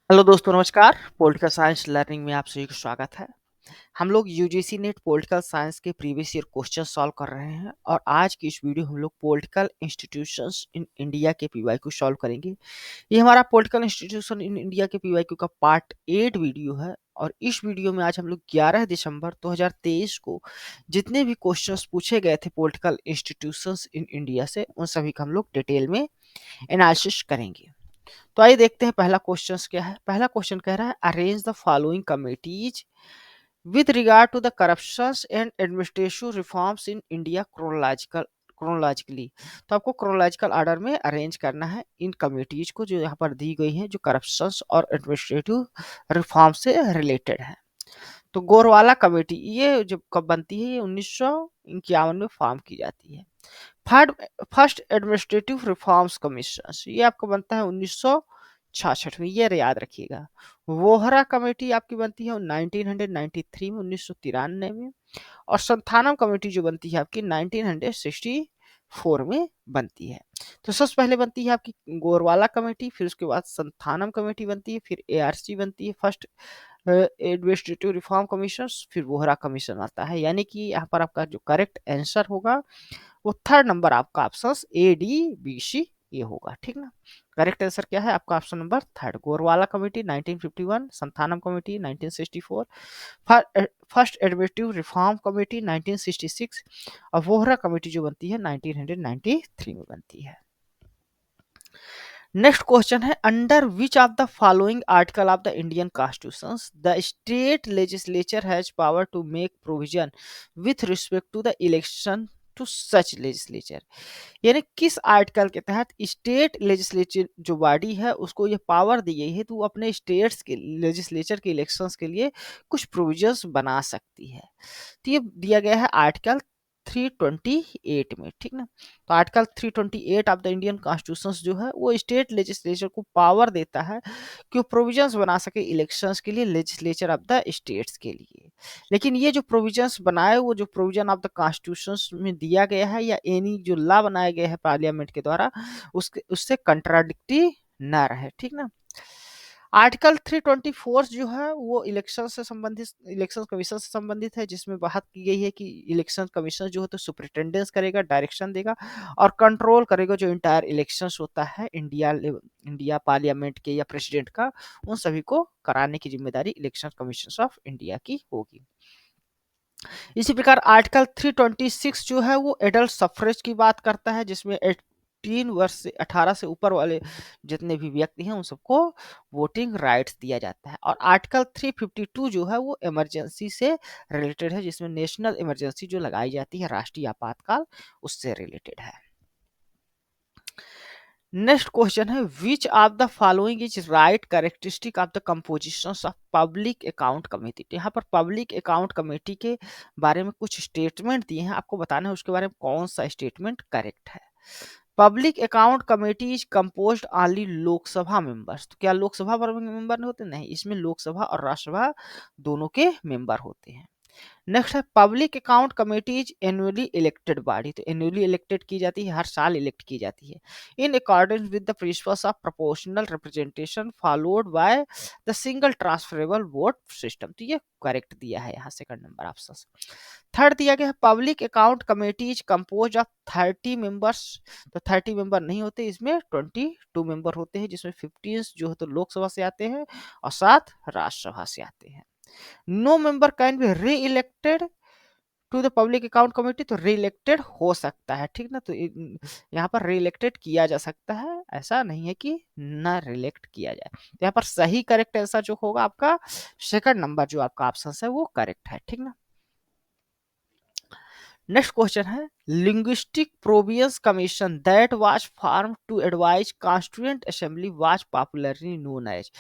Hello दोस्तों नमस्कार। Political science learning में आप सभी का स्वागत है। हम लोग यूजीसी नेट पॉलिटिकल साइंस के प्रीवियस ईयर क्वेश्चन सॉल्व कर रहे हैं और आज की इस वीडियो हम लोग पॉलिटिकल इंस्टीट्यूशंस इन इंडिया के पीवाईक्यू सॉल्व करेंगे। ये हमारा पॉलिटिकल इंस्टीट्यूशन इन इंडिया के पीवाईक्यू का पार्ट 8 वीडियो है और इस वीडियो में आज हम लोग 11 दिसंबर 2023 को जितने भी क्वेश्चंस पूछे गए थे पॉलिटिकल इंस्टीट्यूशंस इन इंडिया से उन सभी का हम लोग डिटेल में एनालिसिस करेंगे। तो आइए देखते हैं पहला क्वेश्चन क्या है। पहला क्वेश्चन कह रहा है arrange the following committees with regard to the corruptions and administrative reforms in India chronologically. तो आपको क्रोनोलॉजिकल ऑर्डर में अरेंज करना है इन कमिटीज को जो यहाँ पर दी गई हैं जो करप्शंस और एडमिनिस्ट्रेटिव रिफॉर्म से रिलेटेड है। तो गोरवाला कमेटी ये जब कब बनती है, ये 1951 में फॉर्म की जाती है। Third first administrative reforms commission ये आपका बनता है 1966 में, ये याद रखिएगा। वोहरा कमेटी आपकी बनती है 1993 में, 1993 में। और संथानम कमेटी जो बनती है आपकी 1964 में बनती है। तो सबसे पहले बनती है आपकी गोरवाला कमेटी, फिर उसके बाद संथानम कमेटी बनती है, फिर एआरसी बनती है फर्स्ट एडमिनिस्ट्रेटिव रिफॉर्म कमीशन, फिर वोहरा कमीशन आता है। यानी कि यहाँ पर आपका जो करेक्ट आंसर होगा वो थर्ड नंबर आपका option A D B C ये होगा। ठीक ना। करेक्ट आंसर क्या है आपका option number third, Gorwala committee 1951, Santhanam committee 1964, first administrative reform committee 1966 और वोहरा कमेटी जो बनती है 1993 में बनती है। नेक्स्ट क्वेश्चन है under which of the following article of the Indian constitution the state legislature has power to make provision with respect to the election to such legislature. यानी किस आर्टिकल के तहत स्टेट लेजिस्लेचर जो body है उसको ये power दी गई है तो वो अपने स्टेट्स के लेजिस्लेचर के इलेक्शंस के लिए कुछ प्रोविजंस बना सकती है। तो ये दिया गया है आर्टिकल 328 में। ठीक ना। तो article 328 of the Indian constitution जो है वो स्टेट लेजिस्लेचर को पावर देता है कि वो प्रोविजंस बना सके इलेक्शंस के लिए लेजिस्लेचर ऑफ द स्टेट्स के लिए। लेकिन ये जो प्रोविजंस बनाए वो जो प्रोविजन ऑफ द कॉन्स्टिट्यूशन में दिया गया है या एनी जो लॉ बनाए गए हैं पार्लियामेंट के द्वारा उसके उससे कंट्राडिक्टी ना रहे। ठीक ना। आर्टिकल 324 जो है वो इलेक्शन से संबंधित, इलेक्शन कमीशन से संबंधित है, जिसमें बात की गई है कि इलेक्शन कमीशन जो है तो सुपरिटेंडेंस करेगा, डायरेक्शन देगा और कंट्रोल करेगा जो इंटायर इलेक्शंस होता है इंडिया पार्लियामेंट के या प्रेसिडेंट का, उन सभी को कराने की जिम्मेदारी इलेक्शन कमीशन ऑफ इंडिया की होगी। इसी प्रकार आर्टिकल 326 जो है वो एडल्ट सफरेज की बात करता है, जिसमें 18 वर्ष से 18 से ऊपर वाले जितने भी व्यक्ति हैं उन सबको वोटिंग राइट्स दिया जाता है। और आर्टिकल 352 जो है वो इमरजेंसी से रिलेटेड है, जिसमें नेशनल इमरजेंसी जो लगाई जाती है राष्ट्रीय आपातकाल उससे रिलेटेड है। नेक्स्ट क्वेश्चन है विच of the following is right characteristic of the composition of public account committee. तो यहाँ पर पब्लिक अकाउंट कमेटी के बारे में कुछ स्टेटमेंट दिए हैं, आपको बताना है उसके बारे में कौन सा स्टेटमेंट करेक्ट है। Public account committee is composed only Lok Sabha members. तो क्या लोकसभा मेंबर नहीं होते? नहीं, इसमें लोकसभा और राज्यसभा दोनों के मेंबर होते हैं। नेक्स्ट है public account committee is annually elected body. तो एनुअली इलेक्टेड की जाती है, हर साल इलेक्ट की जाती है in accordance with the principles of proportional representation followed by the single transferable vote system. तो ये करेक्ट दिया है यहाँ सेकंड नंबर ऑप्शन। थर्ड दिया गया है public account committee is compose of 30 members. तो 30 मेंबर नहीं होते, इसमें 22 मेंबर होते हैं, जिसमें 15 जो है तो लोकसभा से आते हैं और 7 राज्यसभा से आते हैं। No member can be re elected to the public account committee. तो री इलेक्टेड हो सकता है। ठीक ना। तो यहाँ पर री इलेक्टेड किया जा सकता है, ऐसा नहीं है कि ना रिलेक्ट किया जाए। तो यहाँ पर सही करेक्ट आंसर जो होगा आपका सेकंड नंबर जो आपका ऑप्शन है वो करेक्ट है। ठीक ना। नेक्स्ट क्वेश्चन है linguistic provinces commission that was form to advise constituent assembly was popularly known as.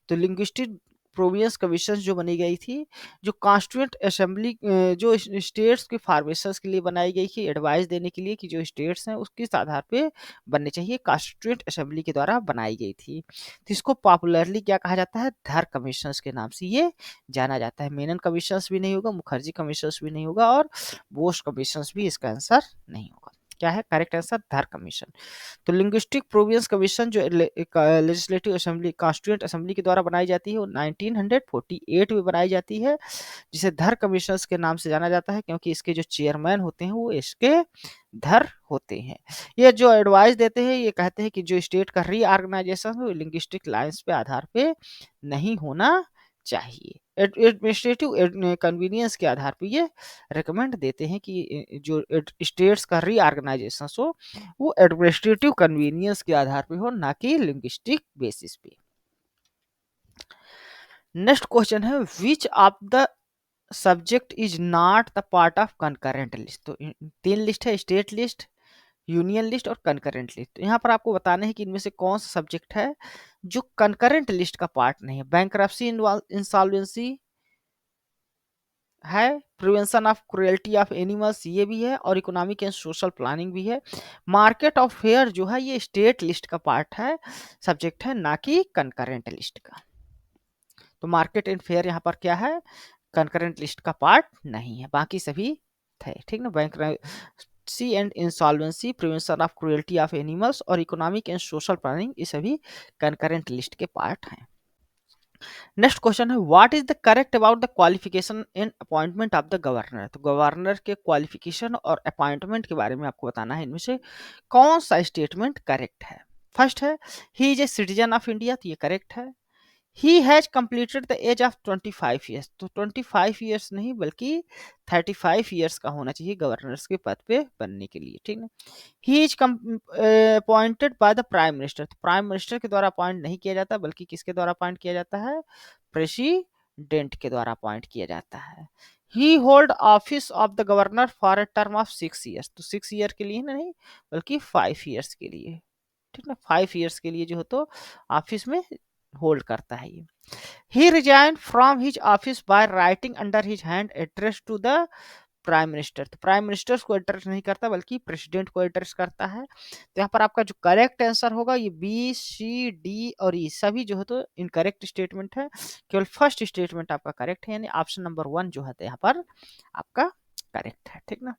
तो लिंग्विस्टिक प्रोवियंस कमीशन जो बनी गई थी, जो कॉन्स्टिट्यूएंट असेंबली जो स्टेट्स के फॉर्मेशंस के लिए बनाई गई थी, एडवाइस देने के लिए कि जो स्टेट्स हैं उसके आधार पे बनने चाहिए, कॉन्स्टिट्यूएंट असेंबली के द्वारा बनाई गई थी। तो इसको पॉपुलरली क्या कहा जाता है? धर कमीशंस के नाम से ये जाना जाता है। मेनन कमीशंस भी नहीं होगा, मुखर्जी कमीशंस भी नहीं होगा और बोस कमीशंस भी इसका आंसर नहीं होगा। क्या है करेक्ट आंसर? धर कमीशन। तो लिंग्विस्टिक प्रोविंस कमीशन जो लेजिस्लेटिव असेंबली कॉन्स्टिट्यूएंट असेंबली के द्वारा बनाई जाती है वो 1948 में बनाई जाती है, जिसे धर कमीशंस के नाम से जाना जाता है क्योंकि इसके जो चेयरमैन होते हैं वो इसके धर होते हैं। ये जो एडवाइस देते हैं ये कहते हैं कि जो स्टेट का रीऑर्गेनाइजेशन है लिंग्विस्टिक लाइंस पे आधार पे नहीं होना चाहिए। एडमिनिस्ट्रेटिव कन्वीनियंस के आधार पे ये रिकमेंड देते हैं कि जो स्टेट्स का रीऑर्गेनाइजेशन हो वो एडमिनिस्ट्रेटिव कन्वीनियंस के आधार पे हो, ना कि लिंग्विस्टिक बेसिस पे। नेक्स्ट क्वेश्चन है विच of the subject is not the part of concurrent list. तो तीन लिस्ट है, स्टेट लिस्ट, यूनियन लिस्ट और कंकरेंट लिस्ट। तो यहाँ पर आपको बताना है कि इनमें से कौन सा सब्जेक्ट है जो कंकरेंट लिस्ट का पार्ट नहीं है। बैंक्रप्सी इंसॉल्वेंसी है, prevention of cruelty of animals ये भी है, और इकोनॉमिक एंड सोशल प्लानिंग भी है। मार्केट ऑफ फेयर जो है ये स्टेट लिस्ट का पार्ट है, सब्जेक्ट है, ना कि कंकरेंट लिस्ट का। तो मार्केट एंड फेयर यहाँ पर क्या है, कंकरेंट लिस्ट का पार्ट नहीं है, बाकी सभी थे। ठीक ना, bankruptcy and insolvency, prevention of cruelty of animals और इकोनॉमिक एंड सोशल प्लानिंग ये सभी कंकरेंट लिस्ट के पार्ट हैं। नेक्स्ट क्वेश्चन है what is the correct about the qualification in appointment of the governor. तो गवर्नर के क्वालिफिकेशन और appointment के बारे में आपको बताना है, इनमें से कौन सा स्टेटमेंट करेक्ट है। फर्स्ट है he is a citizen of India, तो ये करेक्ट है। He has completed the age of 25 years, तो 25 ईयर्स नहीं बल्कि 35 ईयर्स का होना चाहिए गवर्नर्स के पद पे बनने के लिए। ठीक है, he is appointed by the prime minister, तो प्राइम मिनिस्टर के द्वारा अपॉइंट नहीं किया जाता बल्कि किसके द्वारा अपॉइंट किया जाता है, प्रेसिडेंट के द्वारा अपॉइंट किया जाता है। He hold office of the governor for a term of 6 years, तो 6 ईयर के लिए नहीं बल्कि 5 ईयर्स के लिए। ठीक ना, 5 ईयर्स के लिए जो हो तो ऑफिस में होल्ड करता है ये। He resign from his office by writing under his hand address to the prime minister, तो प्राइम मिनिस्टर को एड्रेस नहीं करता बल्कि प्रेसिडेंट को एड्रेस करता है। तो यहाँ पर आपका जो करेक्ट आंसर होगा ये बी सी डी और ई सभी जो है तो इनकरेक्ट स्टेटमेंट है, केवल फर्स्ट स्टेटमेंट आपका करेक्ट है, यानी ऑप्शन नंबर 1 जो है तो यहाँ पर आपका करेक्ट है। ठीक ना,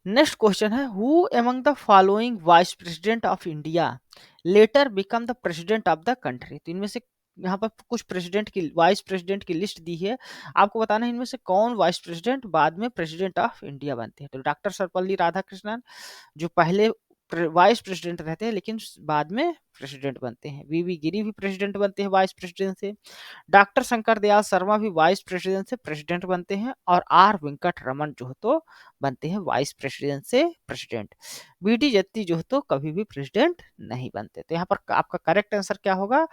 नेक्स्ट क्वेश्चन है who among the following vice president of India letter become the president of the country. तो इनमें से यहाँ पर कुछ प्रेसिडेंट की वाइस प्रेसिडेंट की लिस्ट दी है, आपको बताना है इनमें से कौन वाइस प्रेसिडेंट बाद में प्रेसिडेंट ऑफ इंडिया बनते हैं। तो डॉक्टर सर्वपल्ली राधाकृष्णन जो पहले वाइस प्रेसिडेंट रहते हैं लेकिन बाद में प्रेसिडेंट बनते हैं। वीवी गिरी भी प्रेसिडेंट बनते हैं वाइस प्रेसिडेंट से। डॉक्टर शंकर दयाल शर्मा भी वाइस प्रेसिडेंट से प्रेसिडेंट बनते हैं, और आर वेंकट रमन जो है तो बनते हैं वाइस प्रेसिडेंट से प्रेसिडेंट। बीडी जत्ती जो है तो कभी भी प्रेसिडेंट नहीं बनते। तो यहाँ पर आपका करेक्ट आंसर क्या होगा,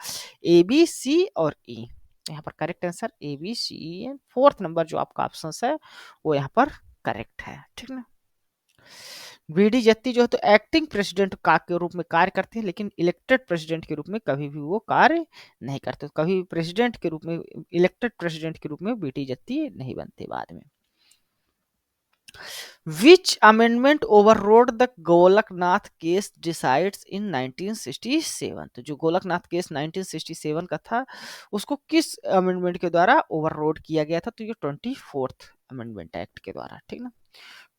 ए बी सी और ई। यहाँ पर correct answer A B C E, fourth number जो आपका ऑप्शन है वो यहाँ पर करेक्ट है। ठीक ना, बीडी जत्ती जो है तो एक्टिंग प्रेसिडेंट का के रूप में कार्य करते हैं लेकिन इलेक्टेड प्रेसिडेंट के रूप में कभी भी वो कार्य नहीं करते। तो कभी प्रेसिडेंट के रूप में, इलेक्टेड प्रेसिडेंट के रूप में बीडी जत्ती नहीं बनते बाद में। Which amendment overrode the Golaknath case decides in 1967। तो जो गोलकनाथ केस 1967 का था उसको किस अमेंडमेंट के द्वारा ओवररोड किया गया था, तो ये 24th अमेंडमेंट एक्ट के द्वारा। ठीक ना,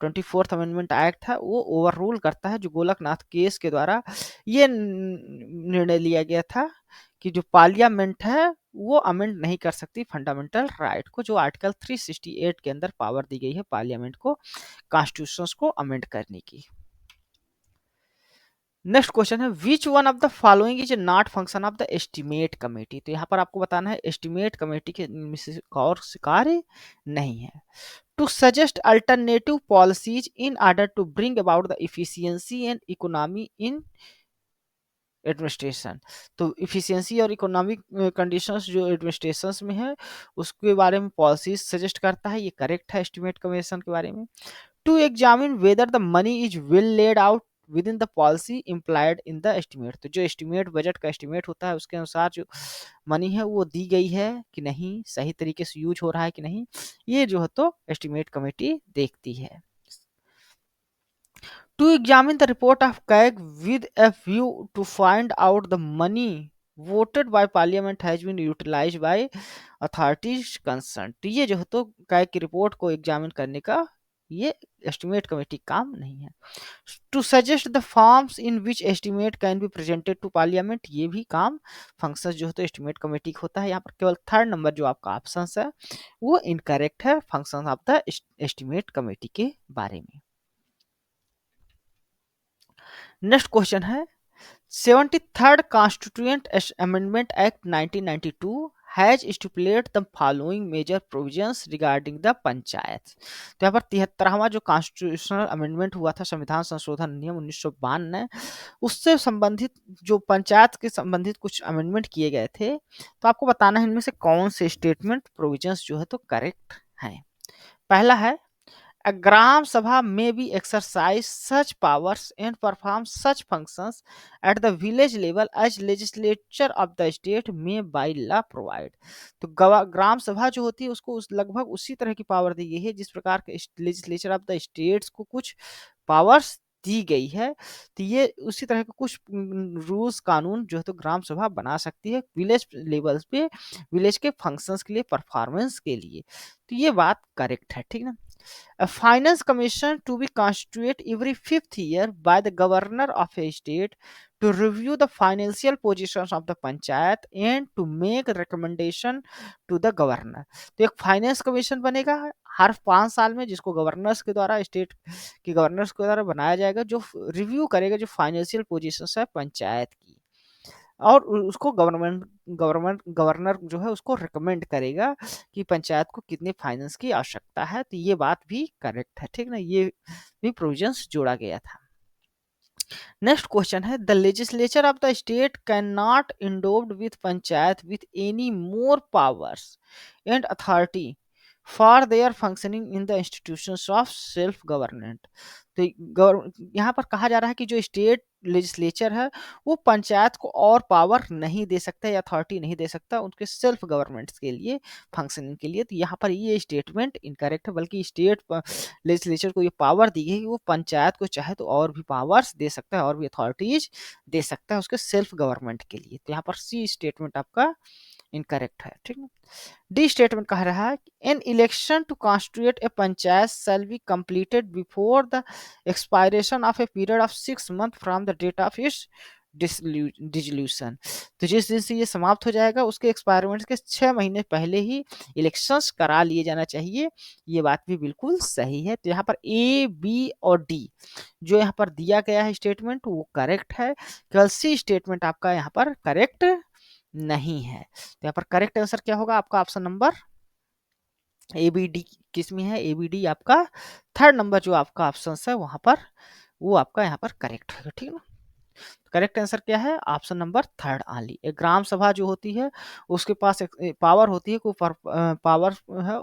24th अमेंडमेंट एक्ट था वो ओवर रूल करता है जो गोलकनाथ केस के द्वारा ये निर्णय लिया गया था कि जो पार्लियामेंट है वो अमेंड नहीं कर सकती फंडामेंटल राइट को, जो आर्टिकल 368 के अंदर पावर दी गई है पार्लियामेंट को कॉन्स्टिट्यूशन को अमेंड करने की। नेक्स्ट क्वेश्चन है which one of the following is not function of the estimate committee. तो यहाँ पर आपको बताना है एस्टिमेट कमेटी के और कार्य नहीं है। To suggest alternative policies in order to bring about the efficiency and economy in administration. तो इफिशियंसी और इकोनॉमिक कंडीशंस जो एडमिनिस्ट्रेशन में है उसके बारे में पॉलिसीज सजेस्ट करता है, ये करेक्ट है एस्टिमेट कमीशन के बारे में। To examine whether the money is well laid out within the policy implied in the estimate. तो जो एस्टिमेट बजट का एस्टिमेट होता है उसके अनुसार जो मनी है वो दी गई है कि नहीं, सही तरीके से यूज हो रहा है कि नहीं, ये जो है तो एस्टिमेट कमेटी देखती है। To examine the report of CAG with a view to find out the money voted by parliament has been utilized by authorities concerned। तो ये जो है तो CAG की रिपोर्ट को एग्जामिन करने का ये एस्टिमेट कमेटी काम नहीं है। To suggest the forms in which estimate can be presented to Parliament, ये भी काम फंक्शन जो है तो एस्टिमेट कमेटी का होता है। यहाँ पर केवल थर्ड नंबर जो आपका ऑप्शन है वो इनकरेक्ट है function of the estimate committee के बारे में। नेक्स्ट क्वेश्चन है 73rd Constituent Amendment Act 1992 has stipulated the following major provisions regarding the panchayat. तो यहाँ पर 73वां जो कॉन्स्टिट्यूशनल अमेंडमेंट हुआ था, संविधान संशोधन नियम 1992, उससे संबंधित जो पंचायत के संबंधित कुछ अमेंडमेंट किए गए थे, तो आपको बताना है इनमें से कौन से स्टेटमेंट प्रोविजंस जो है तो करेक्ट हैं। पहला है A Gram Sabha may be exercise such powers and perform such functions at the village level as legislature of the state may by law provide। तो ग्राम सभा जो होती है उसको लगभग उसी तरह की पावर दी गई है जिस प्रकार के लेजिस्लेचर ऑफ द स्टेट्स को कुछ पावर्स दी गई है। तो ये उसी तरह के कुछ रूल्स कानून जो है तो ग्राम सभा बना सकती है विलेज लेवल पे, विलेज के फंक्शंस के लिए, परफॉर्मेंस के लिए। तो ये बात करेक्ट है, ठीक ना। A finance commission to be constituted every 5th year by the governor of a state to review the financial positions of the panchayat and to make recommendation to the governor। तो एक finance commission बनेगा हर 5 साल में जिसको governors के द्वारा, state के governors के द्वारा बनाया जाएगा, जो रिव्यू करेगा जो फाइनेंशियल पोजीशंस है पंचायत की, और उसको गवर्नर जो है उसको रिकमेंड करेगा कि पंचायत को कितने फाइनेंस की आवश्यकता है। तो ये बात भी करेक्ट है, ठीक ना, ये भी प्रोविजंस जोड़ा गया था। नेक्स्ट क्वेश्चन है the legislature of the state can not endowed with panchayat with any more powers and authority for their functioning in the institutions of self government. तो यहाँ पर कहा जा रहा है कि जो स्टेट लेजिस्लेचर है वो पंचायत को और पावर नहीं दे सकता या अथॉरिटी नहीं दे सकता उनके सेल्फ गवर्नमेंट्स के लिए, फंक्शनिंग के लिए। तो यहाँ पर ये स्टेटमेंट इनकरेक्ट है, बल्कि स्टेट लेजिस्लेचर को ये पावर दी गई कि वो पंचायत को चाहे तो और भी पावर्स दे सकता है और भी अथॉरिटीज दे सकता है उसके सेल्फ गवर्नमेंट के लिए। तो यहाँ पर सी स्टेटमेंट आपका इनकरेक्ट है, ठीक है। डी स्टेटमेंट कह रहा है an election to constitute a panchayat shall be completed before the expiration of a period of 6 months from the date of its dissolution. तो जिस दिन से ये समाप्त हो जाएगा उसके एक्सपायरमेंट के 6 महीने पहले ही इलेक्शंस करा लिए जाना चाहिए। ये बात भी बिल्कुल सही है। तो यहाँ पर ए, बी और डी जो यहाँ पर दिया गया है स्टेटमेंट वो करेक्ट है, केवल सी स्टेटमेंट आपका यहाँ पर करेक्ट नहीं है। तो यहाँ पर करेक्ट आंसर क्या होगा आपका option number A B D किस में है, ए बी डी आपका थर्ड नंबर जो आपका ऑप्शन है वहां पर वो आपका यहाँ पर करेक्ट है, ठीक है ना। करेक्ट आंसर क्या है ऑप्शन नंबर थर्ड आली। एक ग्राम सभा जो होती है उसके पास एक पावर होती है को पावर है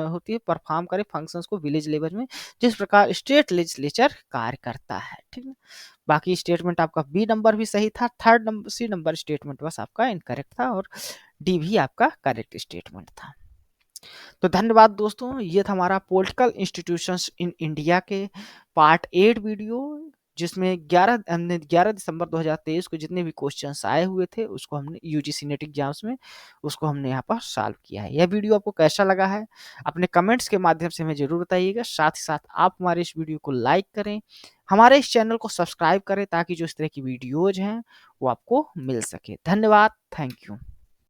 होती है परफॉर्म करे फंक्शंस को विलेज लेवल में जिस प्रकार स्टेट लेजिस्लेचर कार्य करता है, ठीक है। बाकी स्टेटमेंट आपका बी नंबर भी सही था, third number C number statement बस आपका इनकरेक्ट था और डी भी आपका करेक्ट स्टेटमेंट था। तो धन्यवाद दोस्तों, ये था हमारा पॉलिटिकल इंस्टीट्यूशंस इन इंडिया के पार्ट 8 वीडियो जिसमें 11 दिसंबर 2023 को जितने भी क्वेश्चंस आए हुए थे उसको हमने यूजीसी नेट एग्जाम्स में उसको हमने यहाँ पर सॉल्व किया है। यह वीडियो आपको कैसा लगा है अपने कमेंट्स के माध्यम से हमें जरूर बताइएगा। साथ ही साथ आप हमारे इस वीडियो को लाइक करें, हमारे इस चैनल को सब्सक्राइब करें ताकि जो इस तरह की वीडियोज हैं वो आपको मिल सके। धन्यवाद, थैंक यू।